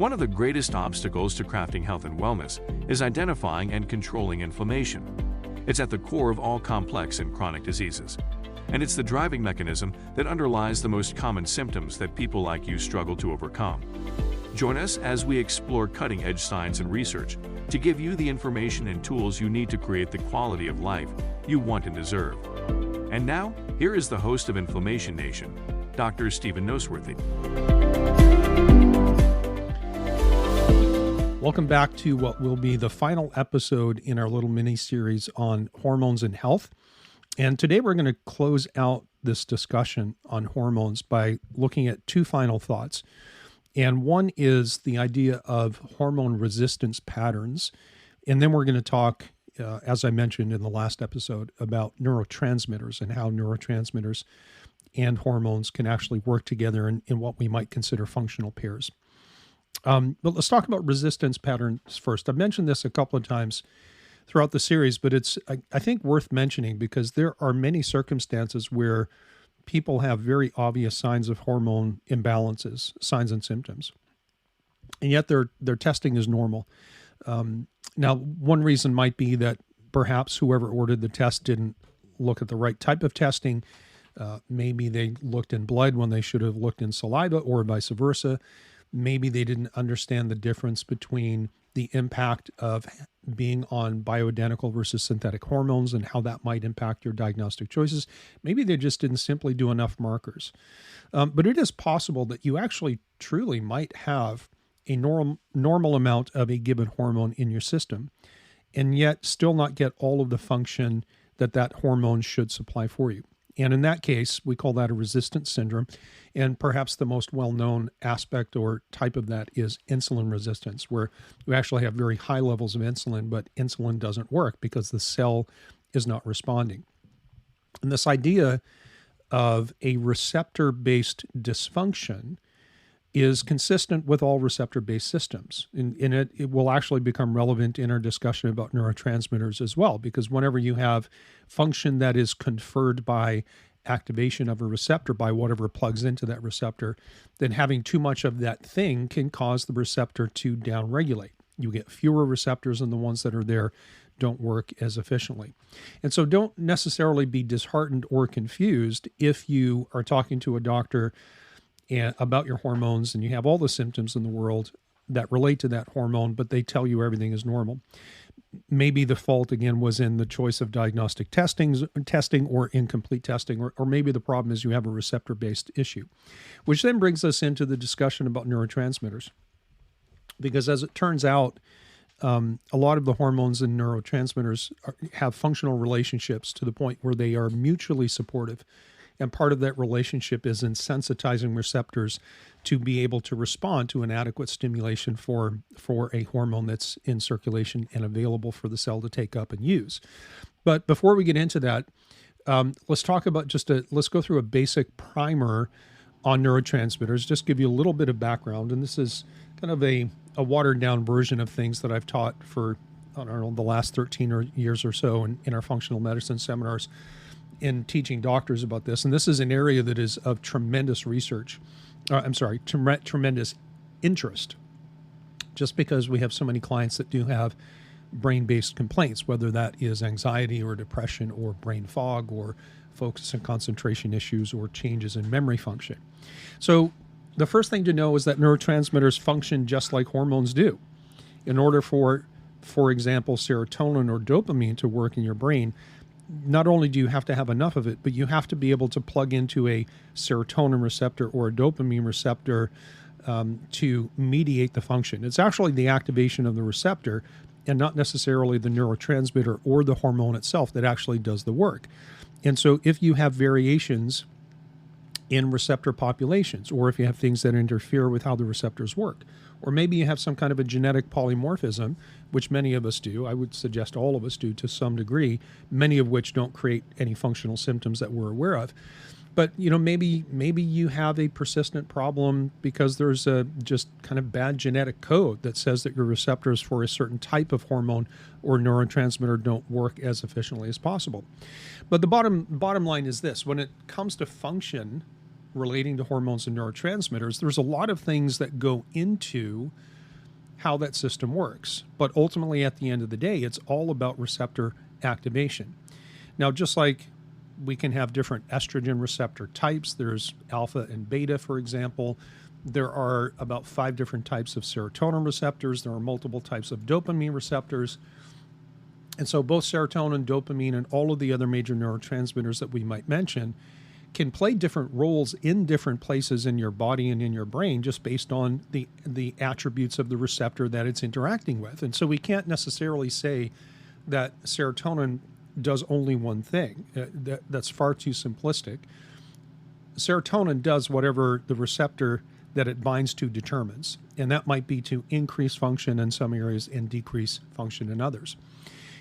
One of the greatest obstacles to crafting health and wellness is identifying and controlling inflammation. It's at the core of all complex and chronic diseases, and it's the driving mechanism that underlies the most common symptoms that people like you struggle to overcome. Join us as we explore cutting-edge science and research to give you the information and tools you need to create the quality of life you want and deserve. And now, here is the host of Inflammation Nation, Dr. Stephen Noseworthy. Welcome back to what will be the final episode in our little mini-series on hormones and health. And today we're going to close out this discussion on hormones by looking at two final thoughts. And one is the idea of hormone resistance patterns. And then we're going to talk, as I mentioned in the last episode, about neurotransmitters and how neurotransmitters and hormones can actually work together in what we might consider functional pairs. But let's talk about resistance patterns first. I've mentioned this a couple of times throughout the series, but it's, I think, worth mentioning because there are many circumstances where people have very obvious signs of hormone imbalances, signs and symptoms, and yet their testing is normal. Now, one reason might be that perhaps whoever ordered the test didn't look at the right type of testing. Maybe they looked in blood when they should have looked in saliva, or vice versa. Maybe they didn't understand the difference between the impact of being on bioidentical versus synthetic hormones and how that might impact your diagnostic choices. Maybe they just didn't simply do enough markers. But it is possible that you actually truly might have a normal amount of a given hormone in your system and yet still not get all of the function that hormone should supply for you. And in that case, we call that a resistance syndrome. And perhaps the most well-known aspect or type of that is insulin resistance, where we actually have very high levels of insulin, but insulin doesn't work because the cell is not responding. And this idea of a receptor-based dysfunction is consistent with all receptor-based systems. And it will actually become relevant in our discussion about neurotransmitters as well, because whenever you have function that is conferred by activation of a receptor, by whatever plugs into that receptor, then having too much of that thing can cause the receptor to downregulate. You get fewer receptors, and the ones that are there don't work as efficiently. And so don't necessarily be disheartened or confused if you are talking to a doctor about your hormones and you have all the symptoms in the world that relate to that hormone, but they tell you everything is normal. Maybe the fault, again, was in the choice of diagnostic testing or incomplete testing, or maybe the problem is you have a receptor-based issue, which then brings us into the discussion about neurotransmitters. Because as it turns out, a lot of the hormones and neurotransmitters have functional relationships to the point where they are mutually supportive. And part of that relationship is in sensitizing receptors to be able to respond to an adequate stimulation for a hormone that's in circulation and available for the cell to take up and use. But before we get into that, let's talk about let's go through a basic primer on neurotransmitters, just give you a little bit of background. And this is kind of a watered down version of things that I've taught for, I don't know, the last 13 years or so in our functional medicine seminars, in teaching doctors about this. And this is an area that is of tremendous tremendous interest, just because we have so many clients that do have brain-based complaints, whether that is anxiety or depression or brain fog or focus and concentration issues or changes in memory function. So the first thing to know is that neurotransmitters function just like hormones do. In order for example, serotonin or dopamine to work in your brain, not only do you have to have enough of it, but you have to be able to plug into a serotonin receptor or a dopamine receptor to mediate the function. It's actually the activation of the receptor and not necessarily the neurotransmitter or the hormone itself that actually does the work. And so if you have variations in receptor populations, or if you have things that interfere with how the receptors work, or maybe you have some kind of a genetic polymorphism, which many of us do, I would suggest all of us do to some degree, many of which don't create any functional symptoms that we're aware of. But maybe you have a persistent problem because there's a just kind of bad genetic code that says that your receptors for a certain type of hormone or neurotransmitter don't work as efficiently as possible. But the bottom line is this: when it comes to function relating to hormones and neurotransmitters, there's a lot of things that go into how that system works. But ultimately, at the end of the day, it's all about receptor activation. Now, just like we can have different estrogen receptor types, there's alpha and beta, for example. There are about 5 different types of serotonin receptors. There are multiple types of dopamine receptors. And so both serotonin, dopamine, and all of the other major neurotransmitters that we might mention can play different roles in different places in your body and in your brain just based on the attributes of the receptor that it's interacting with. And so we can't necessarily say that serotonin does only one thing. That's far too simplistic. Serotonin does whatever the receptor that it binds to determines, and that might be to increase function in some areas and decrease function in others.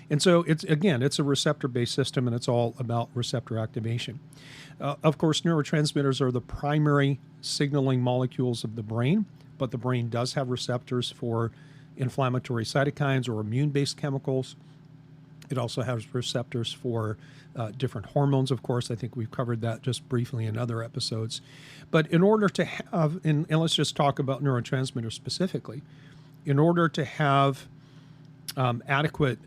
And so it's a receptor-based system, and it's all about receptor activation. Of course, neurotransmitters are the primary signaling molecules of the brain, but the brain does have receptors for inflammatory cytokines or immune-based chemicals. It also has receptors for different hormones, of course. I think we've covered that just briefly in other episodes. But in order to have, and let's just talk about neurotransmitters specifically, in order to have adequate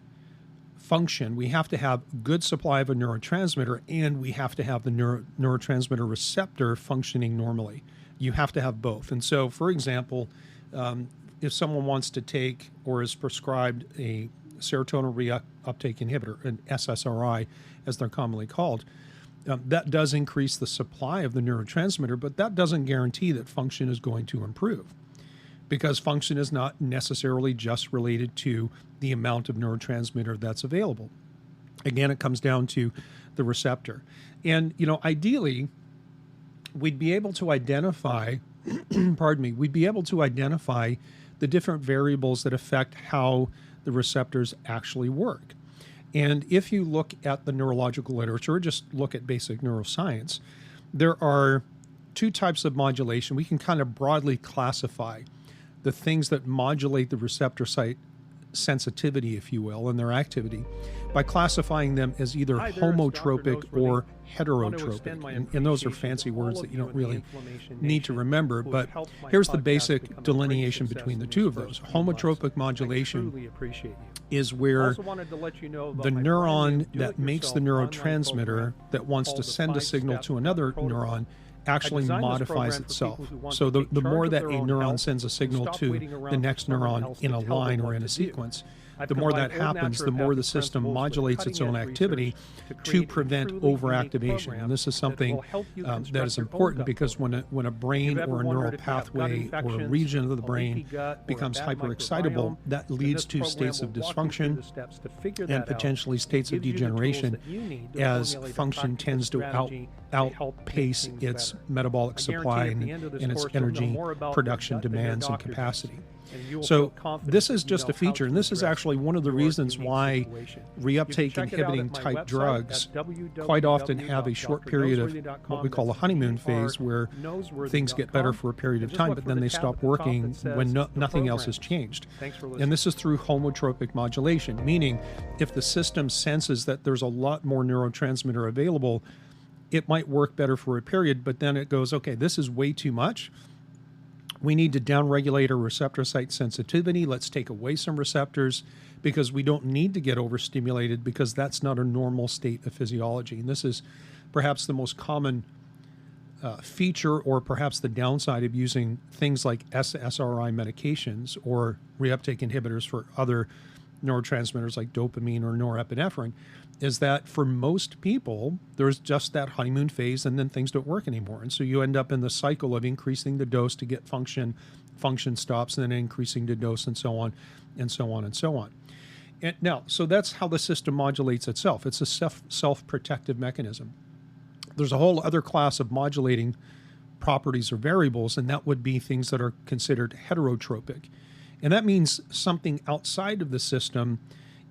function, we have to have good supply of a neurotransmitter, and we have to have the neurotransmitter receptor functioning normally. You have to have both. And so, for example, if someone wants to take or is prescribed a serotonin reuptake inhibitor, an SSRI, as they're commonly called, that does increase the supply of the neurotransmitter, but that doesn't guarantee that function is going to improve, because function is not necessarily just related to the amount of neurotransmitter that's available. Again, it comes down to the receptor. And, ideally, we'd be able to identify, we'd be able to identify the different variables that affect how the receptors actually work. And if you look at the neurological literature, or just look at basic neuroscience, there are 2 types of modulation. We can kind of broadly classify the things that modulate the receptor site sensitivity, if you will, and their activity by classifying them as either homotropic or heterotropic. And those are fancy words that you don't really need to remember, but here's the basic delineation between the 2 of those. Homotropic modulation is where the neuron that makes the neurotransmitter that wants to send a signal to another neuron actually modifies itself. So the more that a neuron sends a signal to the next neuron in a line or in a sequence, the more that happens, the more the system modulates its own activity to prevent overactivation. And this is something that is important, because when a brain or a neural pathway or a region of the brain becomes hyperexcitable, that leads to states of dysfunction and potentially states of degeneration, as function tends to outpace its metabolic supply and its energy production demands and capacity. So this is just a feature, and this is actually one of the reasons why reuptake inhibiting type drugs quite often have a short period of what we call a honeymoon phase, where things get better for a period of time, but then they stop working when nothing else has changed. And this is through homotropic modulation, meaning if the system senses that there's a lot more neurotransmitter available, it might work better for a period, but then it goes, okay, this is way too much. We need to downregulate our receptor site sensitivity. Let's take away some receptors, because we don't need to get overstimulated, because that's not a normal state of physiology. And this is perhaps the most common feature, or perhaps the downside of using things like SSRI medications or reuptake inhibitors for other neurotransmitters like dopamine or norepinephrine, is that for most people, there's just that honeymoon phase, and then things don't work anymore. And so you end up in the cycle of increasing the dose to get function stops, and then increasing the dose, and so on, and so on, and so on. And now, so that's how the system modulates itself. It's a self-protective mechanism. There's a whole other class of modulating properties or variables, and that would be things that are considered heterotropic. And that means something outside of the system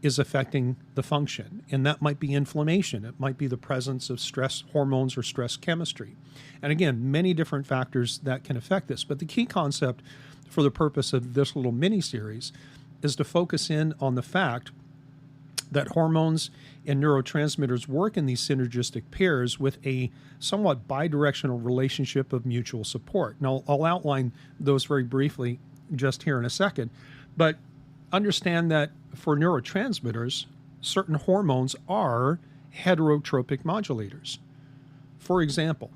is affecting the function. And that might be inflammation. It might be the presence of stress hormones or stress chemistry. And again, many different factors that can affect this. But the key concept for the purpose of this little mini-series is to focus in on the fact that hormones and neurotransmitters work in these synergistic pairs with a somewhat bidirectional relationship of mutual support. Now, I'll outline those very briefly just here in a second. But understand that for neurotransmitters, certain hormones are heterotropic modulators. For example,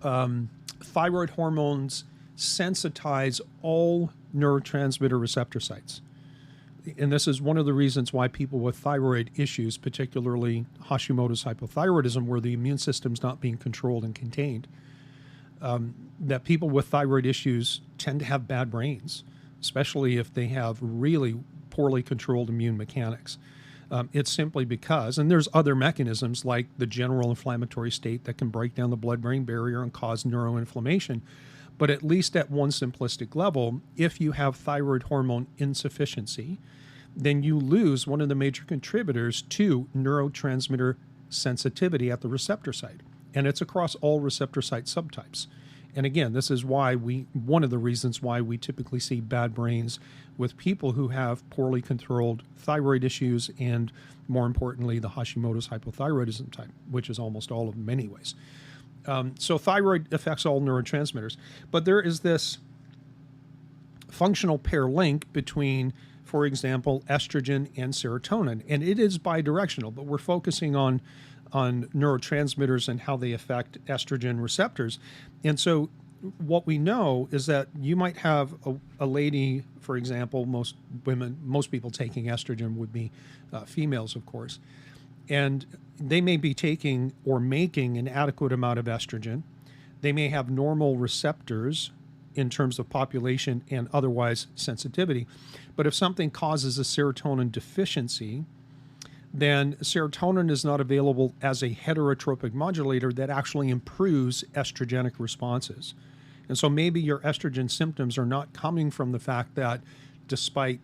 thyroid hormones sensitize all neurotransmitter receptor sites. And this is one of the reasons why people with thyroid issues, particularly Hashimoto's hypothyroidism, where the immune system's not being controlled and contained, that people with thyroid issues tend to have bad brains, especially if they have really poorly controlled immune mechanics. It's simply because, and there's other mechanisms like the general inflammatory state that can break down the blood-brain barrier and cause neuroinflammation. But at least at one simplistic level, if you have thyroid hormone insufficiency, then you lose one of the major contributors to neurotransmitter sensitivity at the receptor site. And it's across all receptor site subtypes. And again, this is why one of the reasons why we typically see bad brains with people who have poorly controlled thyroid issues and, more importantly, the Hashimoto's hypothyroidism type, which is almost all of them anyways. So thyroid affects all neurotransmitters, but there is this functional pair link between, for example, estrogen and serotonin, and it is bidirectional, but we're focusing on neurotransmitters and how they affect estrogen receptors. And so what we know is that you might have a lady, for example, most people taking estrogen would be females, of course, and they may be taking or making an adequate amount of estrogen. They may have normal receptors in terms of population and otherwise sensitivity. But if something causes a serotonin deficiency, then serotonin is not available as a heterotropic modulator that actually improves estrogenic responses. And so maybe your estrogen symptoms are not coming from the fact that despite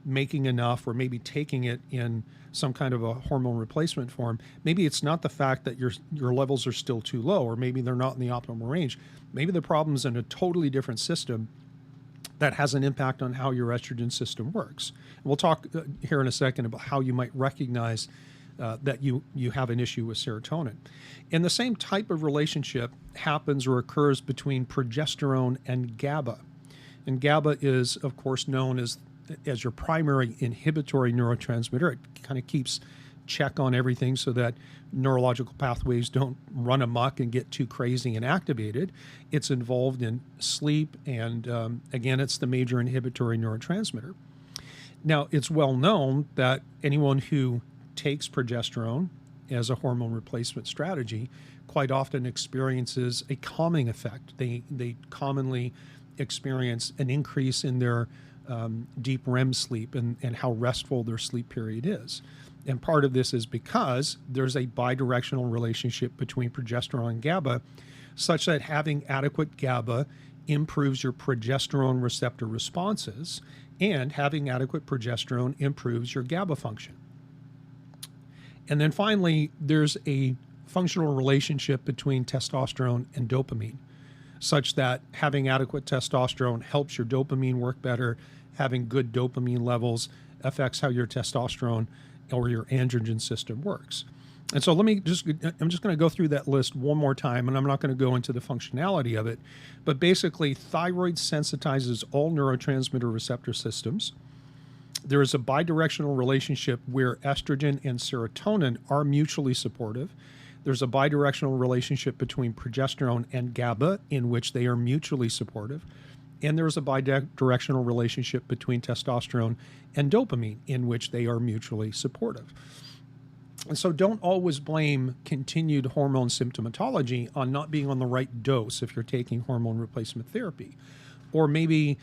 making enough or maybe taking it in some kind of a hormone replacement form, maybe it's not the fact that your levels are still too low, or maybe they're not in the optimal range. Maybe the problem's in a totally different system that has an impact on how your estrogen system works. And we'll talk here in a second about how you might recognize that you have an issue with serotonin. And the same type of relationship happens or occurs between progesterone and GABA. And GABA is, of course, known as your primary inhibitory neurotransmitter. It kind of keeps check on everything so that neurological pathways don't run amok and get too crazy and activated. It's involved in sleep, and again, it's the major inhibitory neurotransmitter. Now, it's well known that anyone who takes progesterone as a hormone replacement strategy quite often experiences a calming effect. They commonly experience an increase in their deep REM sleep and how restful their sleep period is. And part of this is because there's a bidirectional relationship between progesterone and GABA, such that having adequate GABA improves your progesterone receptor responses, and having adequate progesterone improves your GABA function. And then finally, there's a functional relationship between testosterone and dopamine, such that having adequate testosterone helps your dopamine work better. Having good dopamine levels affects how your testosterone or your androgen system works. And so I'm just going to go through that list one more time, and I'm not going to go into the functionality of it. But basically, thyroid sensitizes all neurotransmitter receptor systems. There is a bidirectional relationship where estrogen and serotonin are mutually supportive. There's a bidirectional relationship between progesterone and GABA in which they are mutually supportive. And there's a bidirectional relationship between testosterone and dopamine in which they are mutually supportive. And so don't always blame continued hormone symptomatology on not being on the right dose if you're taking hormone replacement therapy. Or maybe,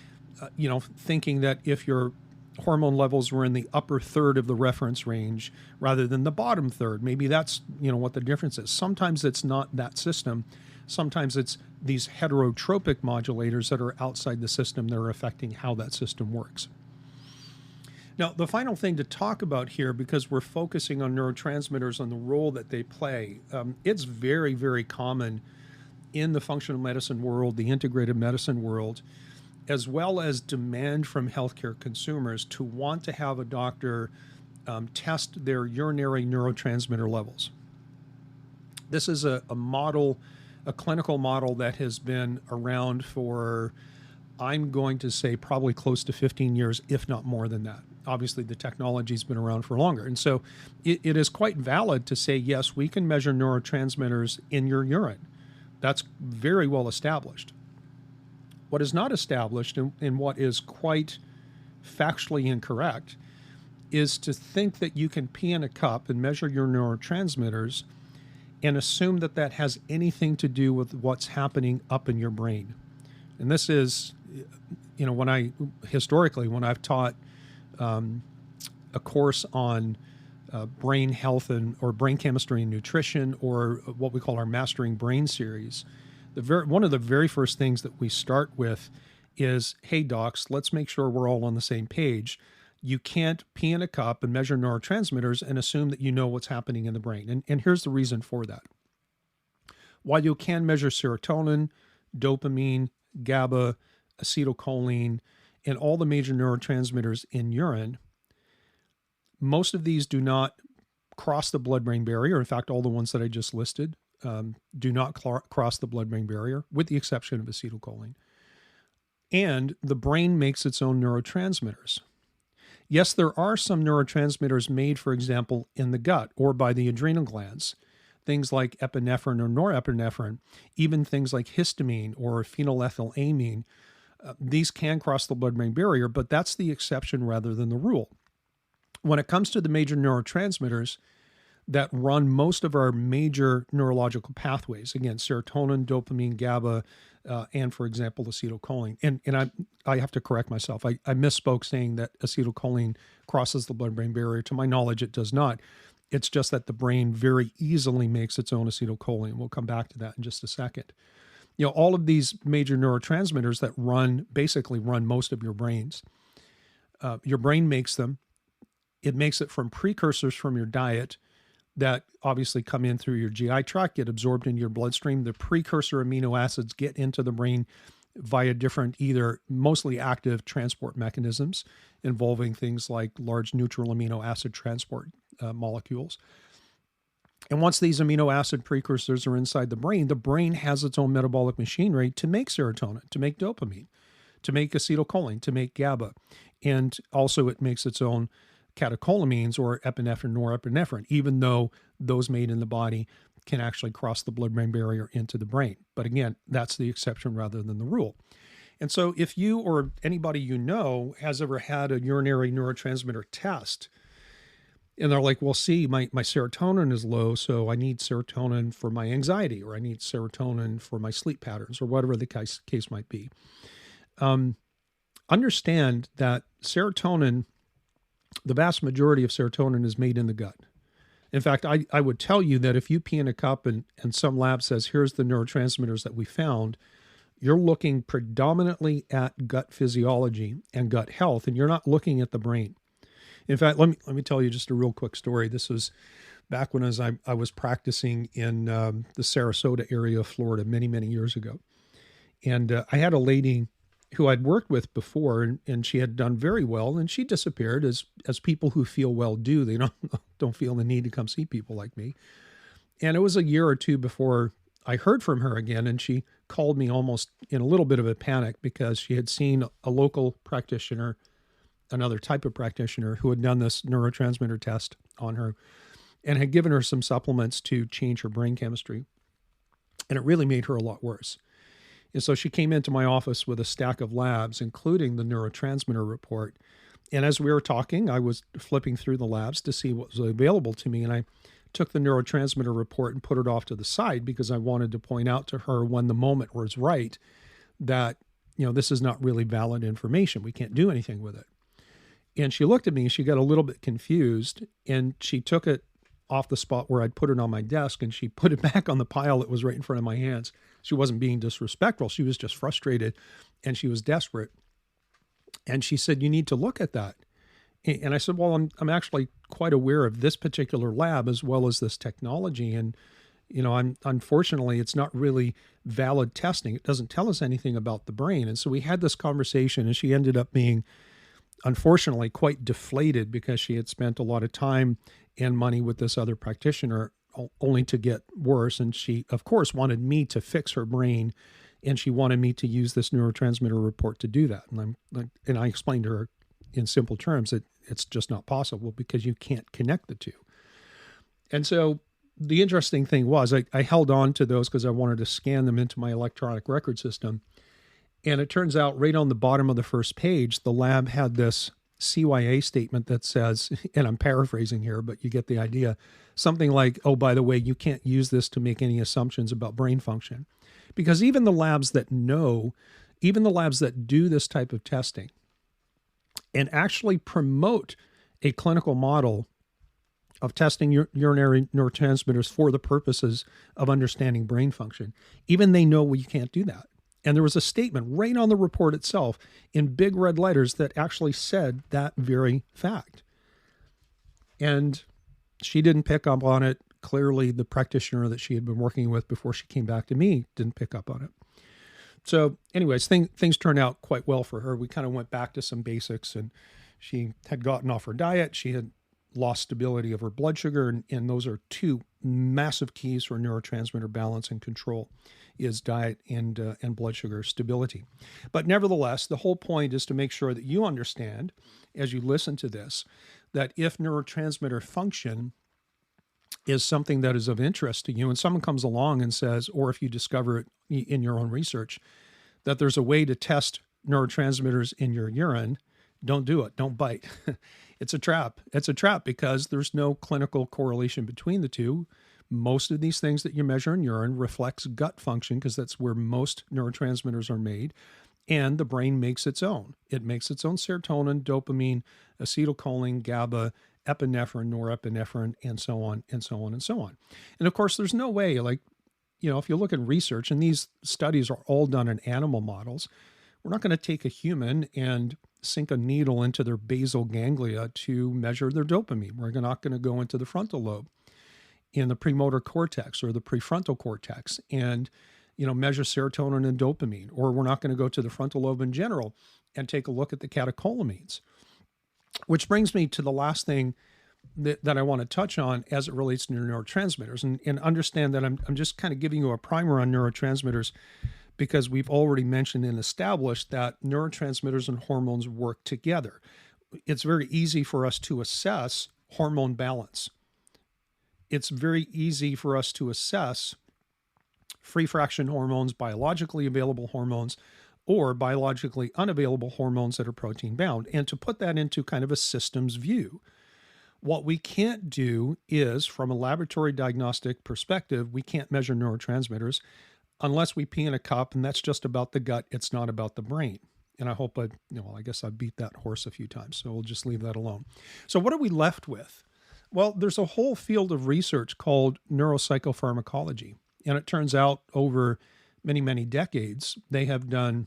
thinking that if your hormone levels were in the upper third of the reference range rather than the bottom third, maybe that's, what the difference is. Sometimes it's not that system. Sometimes it's these heterotropic modulators that are outside the system that are affecting how that system works. Now, the final thing to talk about here, because we're focusing on neurotransmitters and the role that they play, it's very, very common in the functional medicine world, the integrative medicine world, as well as demand from healthcare consumers to want to have a doctor test their urinary neurotransmitter levels. This is a model, a clinical model that has been around for I'm going to say probably close to 15 years, if not more than that. Obviously, the technology's been around for longer. And so it is quite valid to say, yes, we can measure neurotransmitters in your urine. That's very well established. What is not established, and what is quite factually incorrect, is to think that you can pee in a cup and measure your neurotransmitters and assume that that has anything to do with what's happening up in your brain. And this is, when I've taught a course on brain health or brain chemistry and nutrition, or what we call our Mastering Brain series, one of the very first things that we start with is, hey, docs, let's make sure we're all on the same page. You can't pee in a cup and measure neurotransmitters and assume that you know what's happening in the brain. And here's the reason for that. While you can measure serotonin, dopamine, GABA, acetylcholine, and all the major neurotransmitters in urine, most of these do not cross the blood-brain barrier. In fact, all the ones that I just listed do not cross the blood-brain barrier, with the exception of acetylcholine. And the brain makes its own neurotransmitters. Yes, there are some neurotransmitters made, for example, in the gut or by the adrenal glands, things like epinephrine or norepinephrine, even things like histamine or phenylethylamine. These can cross the blood-brain barrier, but that's the exception rather than the rule. When it comes to the major neurotransmitters that run most of our major neurological pathways, again, serotonin, dopamine, GABA, and, for example, acetylcholine. And I have to correct myself. I misspoke saying that acetylcholine crosses the blood-brain barrier. To my knowledge, it does not. It's just that the brain very easily makes its own acetylcholine. We'll come back to that in just a second. All of these major neurotransmitters that basically run most of your brains. Your brain makes them. It makes it from precursors from your diet that obviously come in through your GI tract, get absorbed into your bloodstream. The precursor amino acids get into the brain via different, either mostly active transport mechanisms involving things like large neutral amino acid transport molecules. And once these amino acid precursors are inside the brain has its own metabolic machinery to make serotonin, to make dopamine, to make acetylcholine, to make GABA. And also it makes its own catecholamines or epinephrine, norepinephrine, even though those made in the body can actually cross the blood-brain barrier into the brain. But again, that's the exception rather than the rule. And so if you or anybody you know has ever had a urinary neurotransmitter test, and they're like, well, see, my serotonin is low, so I need serotonin for my anxiety, or I need serotonin for my sleep patterns, or whatever the case might be. Understand that serotonin, the vast majority of serotonin is made in the gut. In fact, I would tell you that if you pee in a cup and some lab says, here's the neurotransmitters that we found, you're looking predominantly at gut physiology and gut health, and you're not looking at the brain. In fact, let me tell you just a real quick story. This was back when I was practicing in the Sarasota area of Florida many, many years ago. And I had a lady who I'd worked with before, and she had done very well, and she disappeared, as people who feel well do. They don't feel the need to come see people like me. And it was a year or two before I heard from her again, and she called me almost in a little bit of a panic because she had seen a local practitioner, another type of practitioner, who had done this neurotransmitter test on her and had given her some supplements to change her brain chemistry. And it really made her a lot worse. And so she came into my office with a stack of labs, including the neurotransmitter report. And as we were talking, I was flipping through the labs to see what was available to me. And I took the neurotransmitter report and put it off to the side because I wanted to point out to her when the moment was right that, this is not really valid information. We can't do anything with it. And she looked at me, she got a little bit confused, and she took it off the spot where I'd put it on my desk, and she put it back on the pile that was right in front of my hands. She wasn't being disrespectful. She was just frustrated, and she was desperate. And she said, you need to look at that. And I said, well, I'm actually quite aware of this particular lab as well as this technology. And, unfortunately, it's not really valid testing. It doesn't tell us anything about the brain. And so we had this conversation, and she ended up being, unfortunately, quite deflated because she had spent a lot of time and money with this other practitioner only to get worse. And she, of course, wanted me to fix her brain And she wanted me to use this neurotransmitter report to do that. And I explained to her in simple terms that it's just not possible because you can't connect the two. And so the interesting thing was I held on to those because I wanted to scan them into my electronic record system. And it turns out right on the bottom of the first page, the lab had this CYA statement that says, and I'm paraphrasing here, but you get the idea, something like, oh, by the way, you can't use this to make any assumptions about brain function. Because even the labs that do this type of testing and actually promote a clinical model of testing urinary neurotransmitters for the purposes of understanding brain function, even they know you can't do that. And there was a statement right on the report itself in big red letters that actually said that very fact. And she didn't pick up on it. Clearly, the practitioner that she had been working with before she came back to me didn't pick up on it. So anyways, things turned out quite well for her. We kind of went back to some basics, and she had gotten off her diet. She had lost stability of her blood sugar, and those are two massive keys for neurotransmitter balance and control, is diet and blood sugar stability. But nevertheless, the whole point is to make sure that you understand, as you listen to this, that if neurotransmitter function is something that is of interest to you, and someone comes along and says, or if you discover it in your own research, that there's a way to test neurotransmitters in your urine, don't do it. Don't bite. It's a trap. It's a trap because there's no clinical correlation between the two. Most of these things that you measure in urine reflects gut function because that's where most neurotransmitters are made. And the brain makes its own. It makes its own serotonin, dopamine, acetylcholine, GABA, epinephrine, norepinephrine, and so on, and so on, and so on. And of course, there's no way, if you look at research, and these studies are all done in animal models, we're not going to take a human and sink a needle into their basal ganglia to measure their dopamine. We're not going to go into the frontal lobe in the premotor cortex or the prefrontal cortex and measure serotonin and dopamine. Or we're not going to go to the frontal lobe in general and take a look at the catecholamines. Which brings me to the last thing that I want to touch on as it relates to neurotransmitters, and understand that I'm just kind of giving you a primer on neurotransmitters because we've already mentioned and established that neurotransmitters and hormones work together. It's very easy for us to assess hormone balance. It's very easy for us to assess free fraction hormones, biologically available hormones, or biologically unavailable hormones that are protein bound, and to put that into kind of a systems view. What we can't do is, from a laboratory diagnostic perspective, we can't measure neurotransmitters unless we pee in a cup, and that's just about the gut. It's not about the brain. And I hope I guess I beat that horse a few times, so we'll just leave that alone. So what are we left with? Well, there's a whole field of research called neuropsychopharmacology. And it turns out over many, many decades, they have done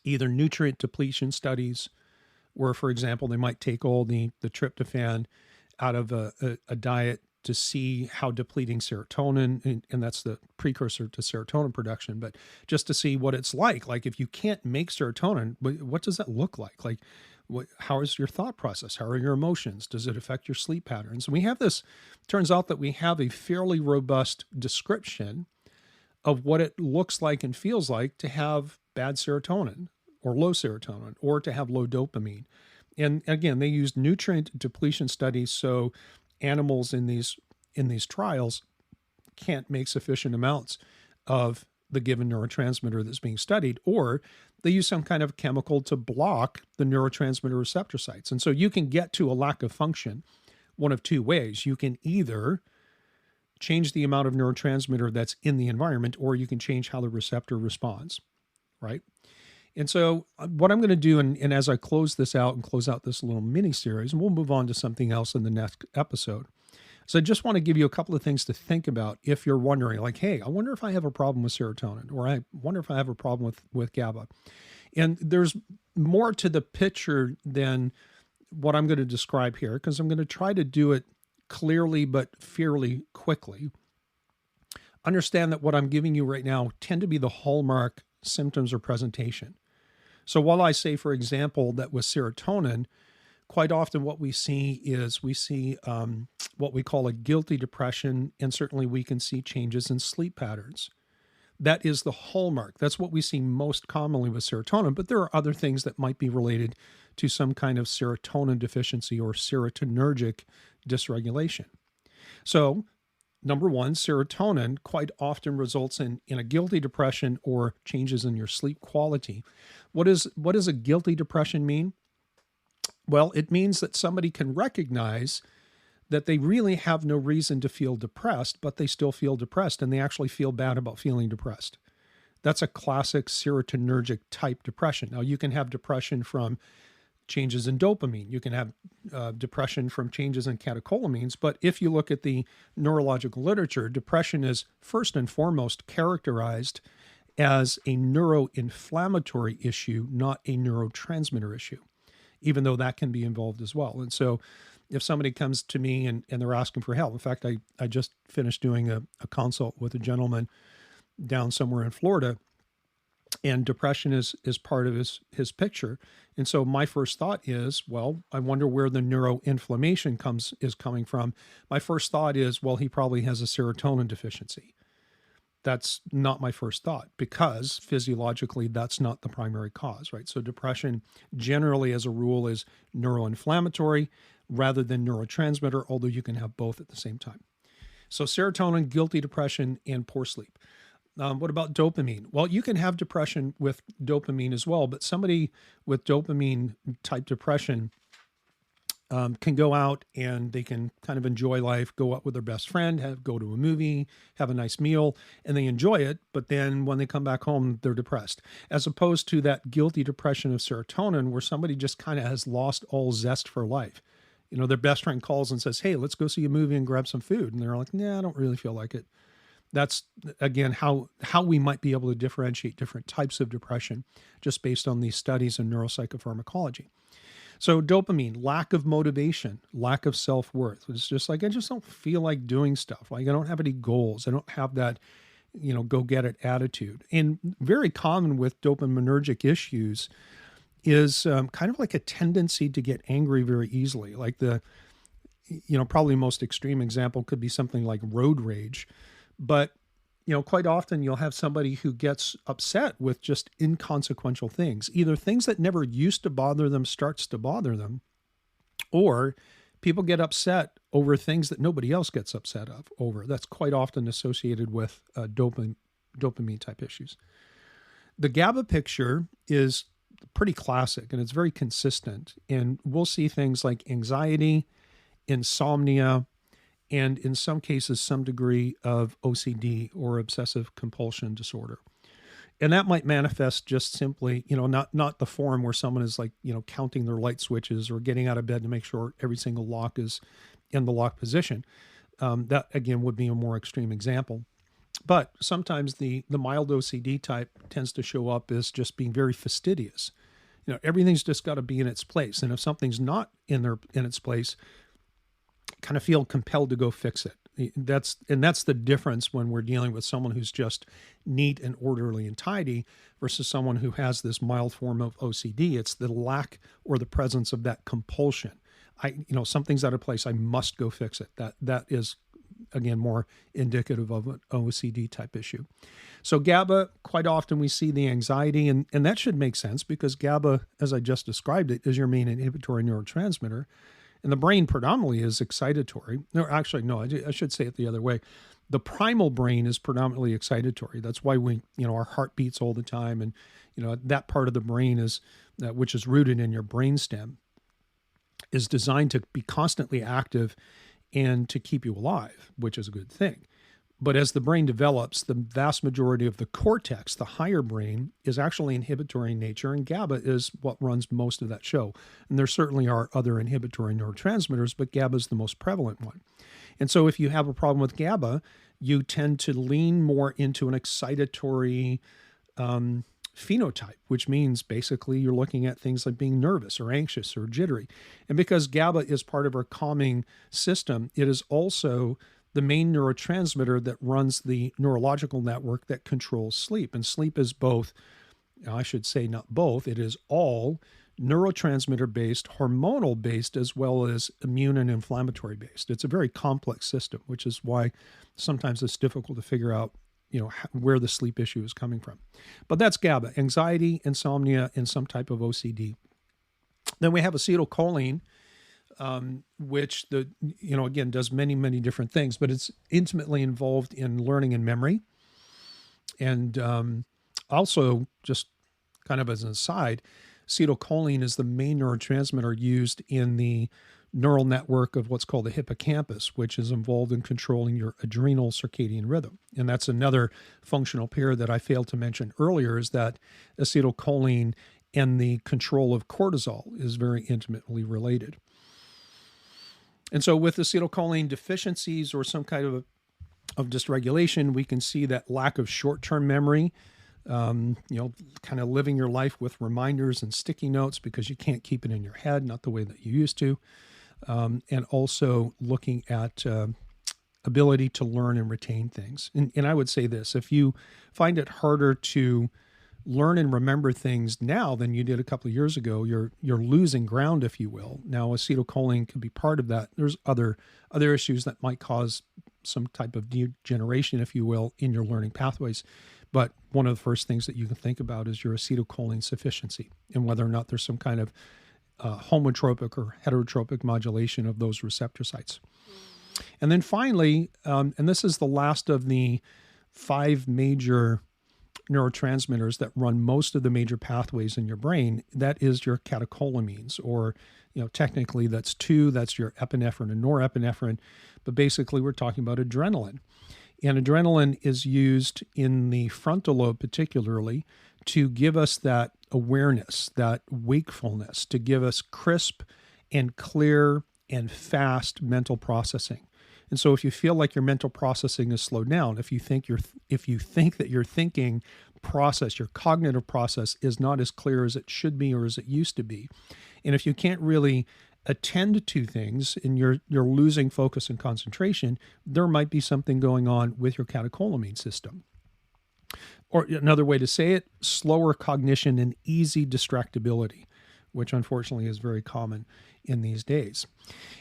either nutrient depletion studies, where, for example, they might take all the tryptophan out of a diet to see how depleting serotonin, and that's the precursor to serotonin production, but just to see what it's like. Like, if you can't make serotonin, what does that look like? Like, how is your thought process? How are your emotions? Does it affect your sleep patterns? And we have this, turns out that we have a fairly robust description of what it looks like and feels like to have bad serotonin or low serotonin, or to have low dopamine. And again, they used nutrient depletion studies, so animals in these trials can't make sufficient amounts of the given neurotransmitter that's being studied, or they use some kind of chemical to block the neurotransmitter receptor sites. And so you can get to a lack of function one of two ways. You can either change the amount of neurotransmitter that's in the environment, or you can change how the receptor responds, right? And so what I'm going to do, and as I close this out and close out this little mini series, and we'll move on to something else in the next episode. So I just want to give you a couple of things to think about if you're wondering, like, hey, I wonder if I have a problem with serotonin, or I wonder if I have a problem with GABA. And there's more to the picture than what I'm going to describe here, because I'm going to try to do it clearly but fairly quickly. Understand that what I'm giving you right now tend to be the hallmark symptoms or presentation. So while I say, for example, that with serotonin, quite often what we see is what we call a guilty depression, and certainly we can see changes in sleep patterns. That is the hallmark. That's what we see most commonly with serotonin, but there are other things that might be related to some kind of serotonin deficiency or serotonergic dysregulation. So, number one, serotonin quite often results in a guilty depression or changes in your sleep quality. What does a guilty depression mean? Well, it means that somebody can recognize that they really have no reason to feel depressed, but they still feel depressed, and they actually feel bad about feeling depressed. That's a classic serotonergic type depression. Now, you can have depression from changes in dopamine. You can have depression from changes in catecholamines. But if you look at the neurological literature, depression is first and foremost characterized as a neuroinflammatory issue, not a neurotransmitter issue, even though that can be involved as well. And so if somebody comes to me and they're asking for help, in fact, I just finished doing a consult with a gentleman down somewhere in Florida, and depression is part of his picture. And so my first thought is, well, I wonder where the neuroinflammation is coming from. My first thought is, well, he probably has a serotonin deficiency. That's not my first thought, because physiologically that's not the primary cause, right? So depression generally as a rule is neuroinflammatory rather than neurotransmitter, although you can have both at the same time. So serotonin, guilty depression, and poor sleep. What about dopamine? Well, you can have depression with dopamine as well, but somebody with dopamine type depression can go out and they can kind of enjoy life, go out with their best friend, go to a movie, have a nice meal, and they enjoy it. But then when they come back home, they're depressed, as opposed to that guilty depression of serotonin, where somebody just kind of has lost all zest for life. You know, their best friend calls and says, hey, let's go see a movie and grab some food. And they're like, nah, I don't really feel like it. That's, again, how we might be able to differentiate different types of depression just based on these studies in neuropsychopharmacology. So dopamine, lack of motivation, lack of self-worth. It's just like, I just don't feel like doing stuff. Like, I don't have any goals. I don't have that, go get it attitude. And very common with dopaminergic issues is kind of like a tendency to get angry very easily. Like probably most extreme example could be something like road rage. But, quite often you'll have somebody who gets upset with just inconsequential things, either things that never used to bother them starts to bother them, or people get upset over things that nobody else gets upset over. That's quite often associated with dopamine type issues. The GABA picture is pretty classic and it's very consistent. And we'll see things like anxiety, insomnia, and in some cases, some degree of OCD or obsessive compulsion disorder. And that might manifest just simply, not the form where someone is like, counting their light switches or getting out of bed to make sure every single lock is in the lock position. That, again, would be a more extreme example. But sometimes the mild OCD type tends to show up as just being very fastidious. Everything's just got to be in its place. And if something's not in its place, kind of feel compelled to go fix it. That's the difference when we're dealing with someone who's just neat and orderly and tidy versus someone who has this mild form of OCD. It's the lack or the presence of that compulsion. Something's out of place. I must go fix it. That is, again, more indicative of an OCD type issue. So GABA, quite often we see the anxiety, and that should make sense because GABA, as I just described it, is your main inhibitory neurotransmitter. And the brain predominantly is excitatory. No, actually, no, I should say it the other way. The primal brain is predominantly excitatory. That's why our heart beats all the time. And, that part of the brain is, which is rooted in your brainstem, is designed to be constantly active and to keep you alive, which is a good thing. But as the brain develops, the vast majority of the cortex, the higher brain, is actually inhibitory in nature, and GABA is what runs most of that show. And there certainly are other inhibitory neurotransmitters, but GABA is the most prevalent one. And so if you have a problem with GABA, you tend to lean more into an excitatory phenotype, which means basically you're looking at things like being nervous or anxious or jittery. And because GABA is part of our calming system, it is also the main neurotransmitter that runs the neurological network that controls sleep. And sleep is both, I should say not both, it is all neurotransmitter-based, hormonal-based, as well as immune and inflammatory-based. It's a very complex system, which is why sometimes it's difficult to figure out where the sleep issue is coming from. But that's GABA, anxiety, insomnia, and some type of OCD. Then we have acetylcholine, which again, does many, many different things, but it's intimately involved in learning and memory. And also, just kind of as an aside, acetylcholine is the main neurotransmitter used in the neural network of what's called the hippocampus, which is involved in controlling your adrenal circadian rhythm. And that's another functional pair that I failed to mention earlier, is that acetylcholine and the control of cortisol is very intimately related. And so with acetylcholine deficiencies or some kind of dysregulation, we can see that lack of short-term memory, kind of living your life with reminders and sticky notes because you can't keep it in your head, not the way that you used to. And also looking at ability to learn and retain things. And I would say this, if you find it harder to learn and remember things now than you did a couple of years ago, you're losing ground, if you will. Now, acetylcholine could be part of that. There's other issues that might cause some type of degeneration, if you will, in your learning pathways. But one of the first things that you can think about is your acetylcholine sufficiency and whether or not there's some kind of homotropic or heterotropic modulation of those receptor sites. And then finally, and this is the last of the 5 major neurotransmitters that run most of the major pathways in your brain, that is your catecholamines, or technically that's 2, that's your epinephrine and norepinephrine, but basically we're talking about adrenaline. And adrenaline is used in the frontal lobe particularly to give us that awareness, that wakefulness, to give us crisp and clear and fast mental processing. And so if you feel like your mental processing is slowed down, if you think that your thinking process, your cognitive process is not as clear as it should be or as it used to be, and if you can't really attend to things and you're losing focus and concentration, there might be something going on with your catecholamine system. Or another way to say it, slower cognition and easy distractibility, which unfortunately is very common in these days.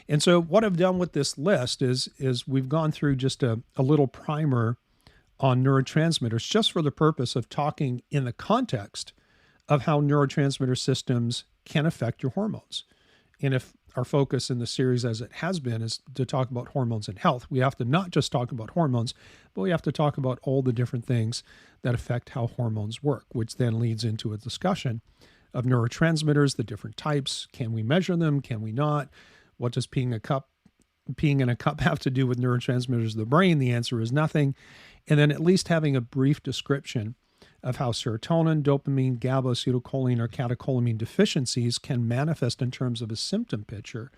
And so what I've done with this list is we've gone through just a little primer on neurotransmitters just for the purpose of talking in the context of how neurotransmitter systems can affect your hormones. And if our focus in the series, as it has been, is to talk about hormones and health, we have to not just talk about hormones, but we have to talk about all the different things that affect how hormones work, which then leads into a discussion of neurotransmitters, the different types. Can we measure them? Can we not? What does peeing in a cup have to do with neurotransmitters of the brain? The answer is nothing. And then at least having a brief description of how serotonin, dopamine, GABA, acetylcholine, or catecholamine deficiencies can manifest in terms of a symptom picture.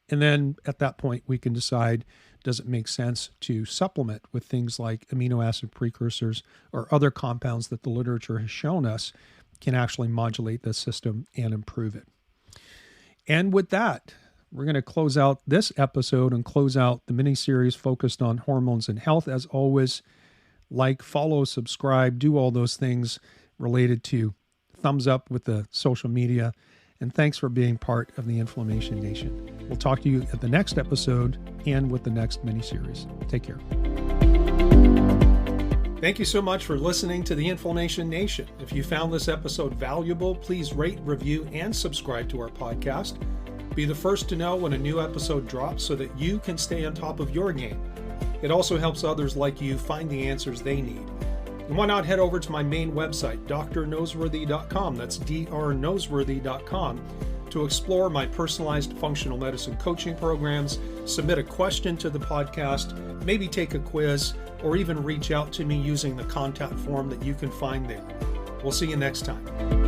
And then at that point, we can decide, does it make sense to supplement with things like amino acid precursors or other compounds that the literature has shown us can actually modulate the system and improve it. And with that, we're going to close out this episode and close out the mini-series focused on hormones and health. As always, like, follow, subscribe, do all those things related to thumbs up with the social media. And thanks for being part of the Inflammation Nation. We'll talk to you at the next episode and with the next mini-series. Take care. Thank you so much for listening to the Inflammation Nation. If you found this episode valuable, please rate, review, and subscribe to our podcast. Be the first to know when a new episode drops so that you can stay on top of your game. It also helps others like you find the answers they need. And why not head over to my main website, drnoseworthy.com, that's drnoseworthy.com, to explore my personalized functional medicine coaching programs, submit a question to the podcast, maybe take a quiz, or even reach out to me using the contact form that you can find there. We'll see you next time.